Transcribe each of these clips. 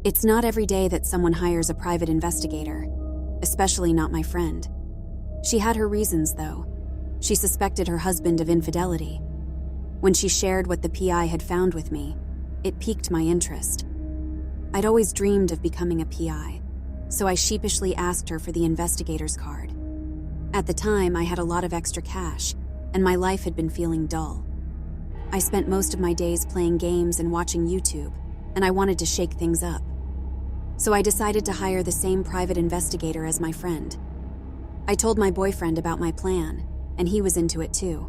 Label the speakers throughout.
Speaker 1: It's not every day that someone hires a private investigator, especially not my friend. She had her reasons, though. She suspected her husband of infidelity. When she shared what the PI had found with me, it piqued my interest. I'd always dreamed of becoming a PI, so I sheepishly asked her for the investigator's card. At the time, I had a lot of extra cash, and my life had been feeling dull. I spent most of my days playing games and watching YouTube, and I wanted to shake things up. So I decided to hire the same private investigator as my friend. I told my boyfriend about my plan, and he was into it too.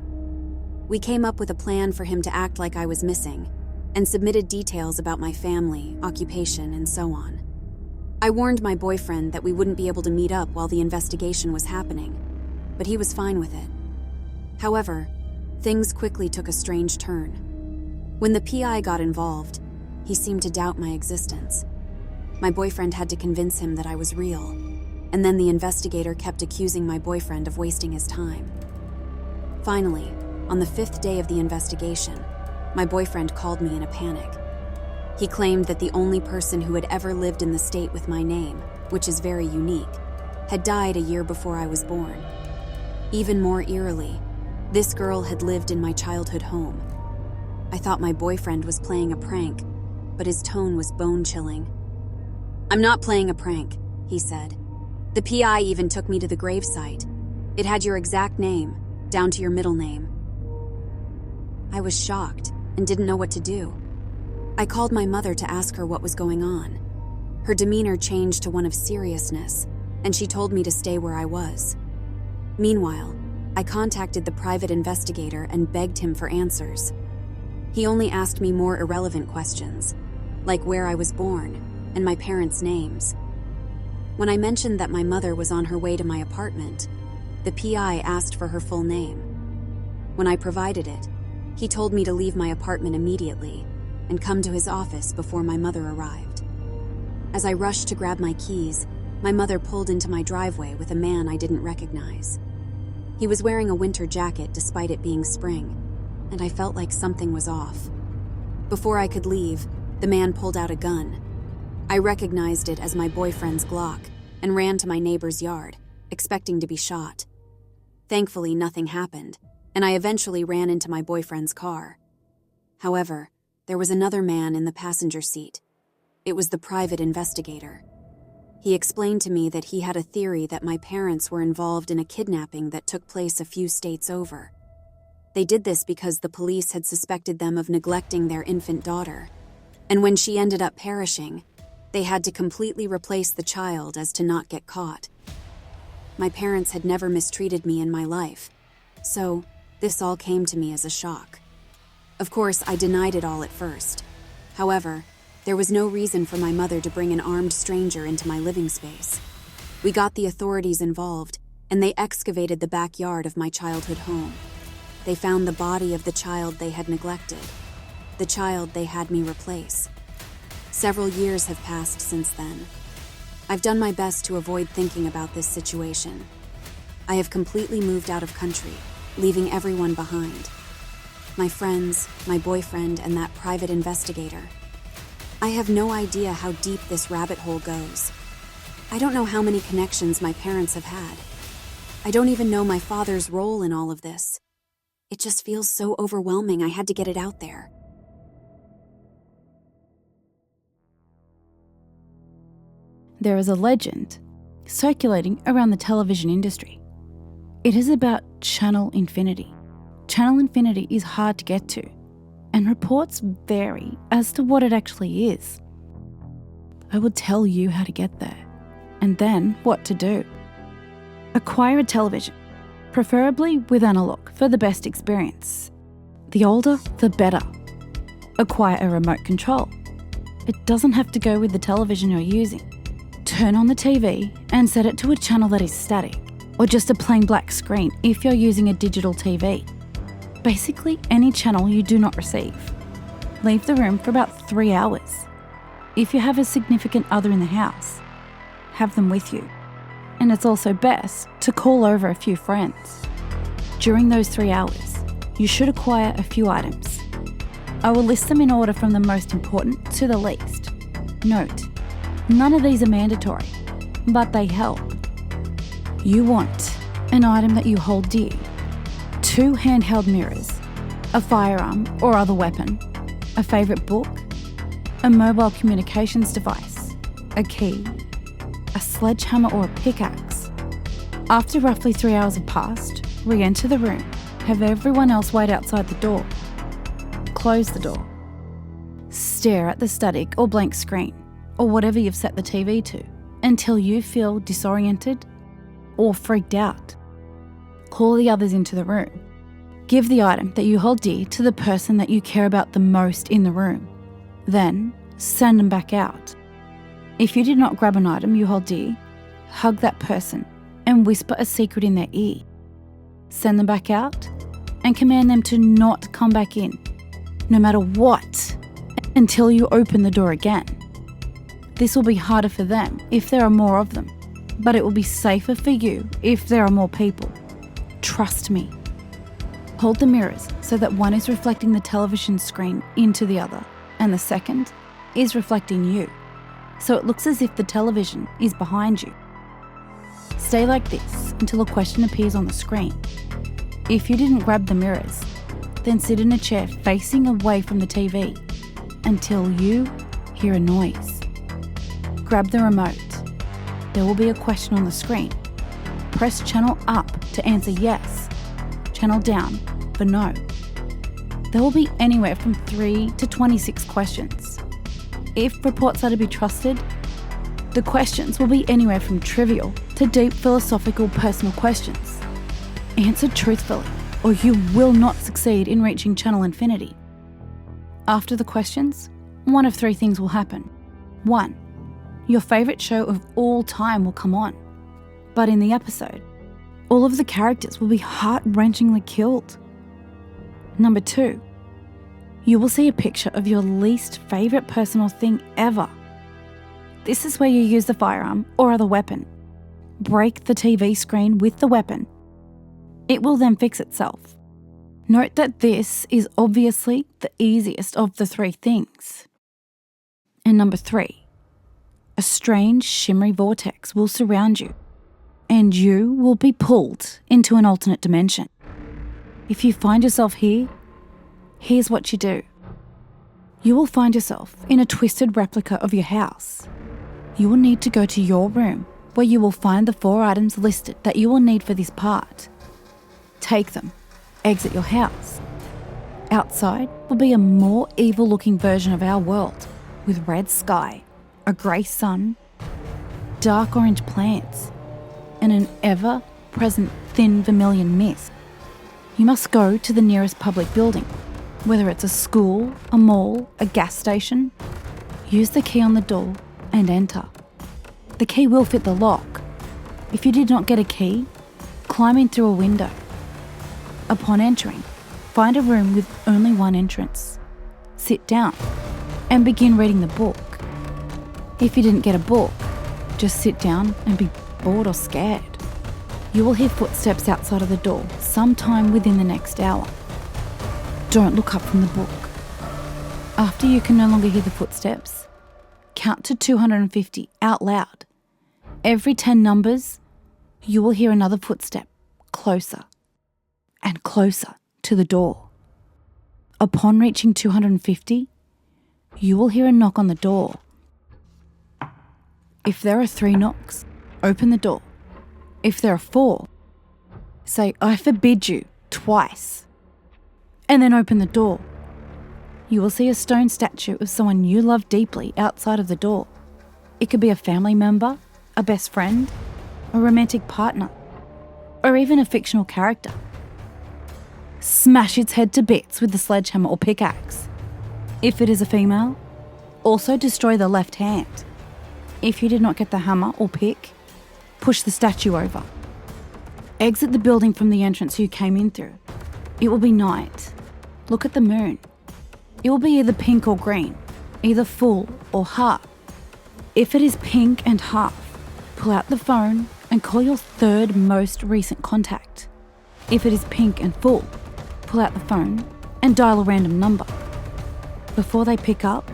Speaker 1: We came up with a plan for him to act like I was missing, and submitted details about my family, occupation, and so on. I warned my boyfriend that we wouldn't be able to meet up while the investigation was happening, but he was fine with it. However, things quickly took a strange turn. When the PI got involved, he seemed to doubt my existence. My boyfriend had to convince him that I was real, and then the investigator kept accusing my boyfriend of wasting his time. Finally, on the 5th day of the investigation, my boyfriend called me in a panic. He claimed that the only person who had ever lived in the state with my name, which is very unique, had died a year before I was born. Even more eerily, this girl had lived in my childhood home. I thought my boyfriend was playing a prank, but his tone was bone-chilling. "I'm not playing a prank," he said. "The PI even took me to the gravesite. It had your exact name, down to your middle name." I was shocked and didn't know what to do. I called my mother to ask her what was going on. Her demeanor changed to one of seriousness, and she told me to stay where I was. Meanwhile, I contacted the private investigator and begged him for answers. He only asked me more irrelevant questions, like where I was born and my parents' names. When I mentioned that my mother was on her way to my apartment, the PI asked for her full name. When I provided it, he told me to leave my apartment immediately and come to his office before my mother arrived. As I rushed to grab my keys, my mother pulled into my driveway with a man I didn't recognize. He was wearing a winter jacket despite it being spring, and I felt like something was off. Before I could leave, the man pulled out a gun. I recognized it as my boyfriend's Glock and ran to my neighbor's yard, expecting to be shot. Thankfully, nothing happened, and I eventually ran into my boyfriend's car. However, there was another man in the passenger seat. It was the private investigator. He explained to me that he had a theory that my parents were involved in a kidnapping that took place a few states over. They did this because the police had suspected them of neglecting their infant daughter, and when she ended up perishing, they had to completely replace the child as to not get caught. My parents had never mistreated me in my life, so this all came to me as a shock. Of course, I denied it all at first. However, there was no reason for my mother to bring an armed stranger into my living space. We got the authorities involved, and they excavated the backyard of my childhood home. They found the body of the child they had neglected, the child they had me replace. Several years have passed since then. I've done my best to avoid thinking about this situation. I have completely moved out of country, leaving everyone behind. My friends, my boyfriend, and that private investigator. I have no idea how deep this rabbit hole goes. I don't know how many connections my parents have had. I don't even know my father's role in all of this. It just feels so overwhelming I had to get it out there.
Speaker 2: There is a legend circulating around the television industry. It is about channel infinity. Channel infinity is hard to get to, and reports vary as to what it actually is. I will tell you how to get there, and then what to do. Acquire a television, preferably with analog for the best experience. The older, the better. Acquire a remote control. It doesn't have to go with the television you're using. Turn on the TV and set it to a channel that is static, or just a plain black screen if you're using a digital TV. Basically, any channel you do not receive. Leave the room for about 3 hours. If you have a significant other in the house, have them with you. And it's also best to call over a few friends. During those 3 hours, you should acquire a few items. I will list them in order from the most important to the least. Note, None of these are mandatory, but they help. You want an item that you hold dear, 2 handheld mirrors, a firearm or other weapon, a favourite book, a mobile communications device, a key, a sledgehammer or a pickaxe. After roughly 3 hours have passed, re-enter the room, have everyone else wait outside the door. Close the door. Stare at the static or blank screen, or whatever you've set the TV to, until you feel disoriented or freaked out. Call the others into the room. Give the item that you hold dear to the person that you care about the most in the room. Then, send them back out. If you did not grab an item you hold dear, hug that person and whisper a secret in their ear. Send them back out and command them to not come back in, no matter what, until you open the door again. This will be harder for them if there are more of them, but it will be safer for you if there are more people. Trust me. Hold the mirrors so that one is reflecting the television screen into the other, and the second is reflecting you, so it looks as if the television is behind you. Stay like this until a question appears on the screen. If you didn't grab the mirrors, then sit in a chair facing away from the TV until you hear a noise. Grab the remote. There will be a question on the screen. Press channel up to answer yes, channel down for no. There will be anywhere from 3 to 26 questions. If reports are to be trusted, the questions will be anywhere from trivial to deep philosophical personal questions. Answer truthfully, or you will not succeed in reaching channel infinity. After the questions, one of 3 things will happen. 1. Your favourite show of all time will come on. But in the episode, all of the characters will be heart-wrenchingly killed. Number 2. You will see a picture of your least favourite person or thing ever. This is where you use the firearm or other weapon. Break the TV screen with the weapon. It will then fix itself. Note that this is obviously the easiest of the 3 things. And number 3. A strange shimmery vortex will surround you, and you will be pulled into an alternate dimension. If you find yourself here, here's what you do. You will find yourself in a twisted replica of your house. You will need to go to your room, where you will find the 4 items listed that you will need for this part. Take them. Exit your house. Outside will be a more evil-looking version of our world, with red sky, a grey sun, dark orange plants, and an ever-present thin vermilion mist. You must go to the nearest public building, whether it's a school, a mall, a gas station. Use the key on the door and enter. The key will fit the lock. If you did not get a key, climb in through a window. Upon entering, find a room with only one entrance. Sit down and begin reading the book. If you didn't get a book, just sit down and be bored or scared. You will hear footsteps outside of the door sometime within the next hour. Don't look up from the book. After you can no longer hear the footsteps, count to 250 out loud. Every 10 numbers, you will hear another footstep closer and closer to the door. Upon reaching 250, you will hear a knock on the door. If there are 3 knocks, open the door. If there are 4, say, "I forbid you," twice, and then open the door. You will see a stone statue of someone you love deeply outside of the door. It could be a family member, a best friend, a romantic partner, or even a fictional character. Smash its head to bits with the sledgehammer or pickaxe. If it is a female, also destroy the left hand. If you did not get the hammer or pick, push the statue over. Exit the building from the entrance you came in through. It will be night. Look at the moon. It will be either pink or green, either full or half. If it is pink and half, pull out the phone and call your 3rd most recent contact. If it is pink and full, pull out the phone and dial a random number. Before they pick up,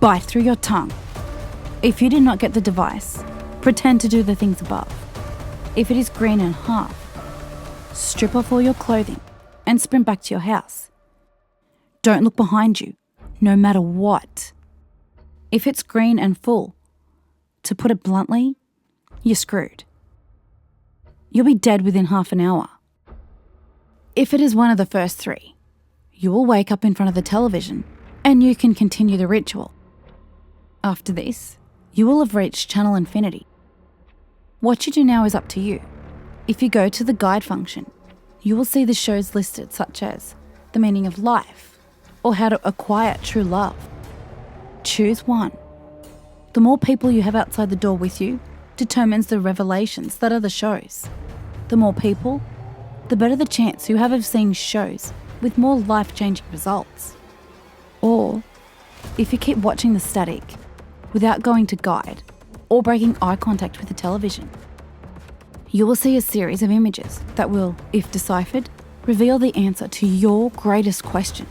Speaker 2: bite through your tongue. If you did not get the device, pretend to do the things above. If it is green and half, strip off all your clothing and sprint back to your house. Don't look behind you, no matter what. If it's green and full, to put it bluntly, you're screwed. You'll be dead within half an hour. If it is one of the first three, you will wake up in front of the television and you can continue the ritual. After this, you will have reached channel infinity. What you do now is up to you. If you go to the guide function, you will see the shows listed such as The Meaning of Life or How to Acquire True Love. Choose one. The more people you have outside the door with you determines the revelations that are the shows. The more people, the better the chance you have of seeing shows with more life-changing results. Or, if you keep watching the static without going to guide or breaking eye contact with the television, you will see a series of images that will, if deciphered, reveal the answer to your greatest question.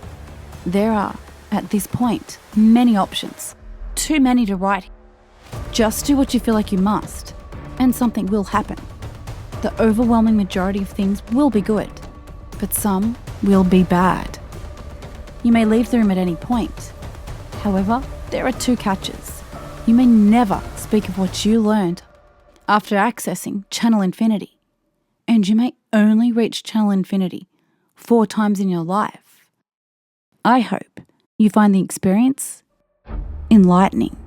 Speaker 2: There are, at this point, many options. Too many to write. Just do what you feel like you must, and something will happen. The overwhelming majority of things will be good, but some will be bad. You may leave the room at any point. However, there are two catches. You may never speak of what you learned after accessing channel infinity, and you may only reach channel infinity 4 times in your life. I hope you find the experience enlightening.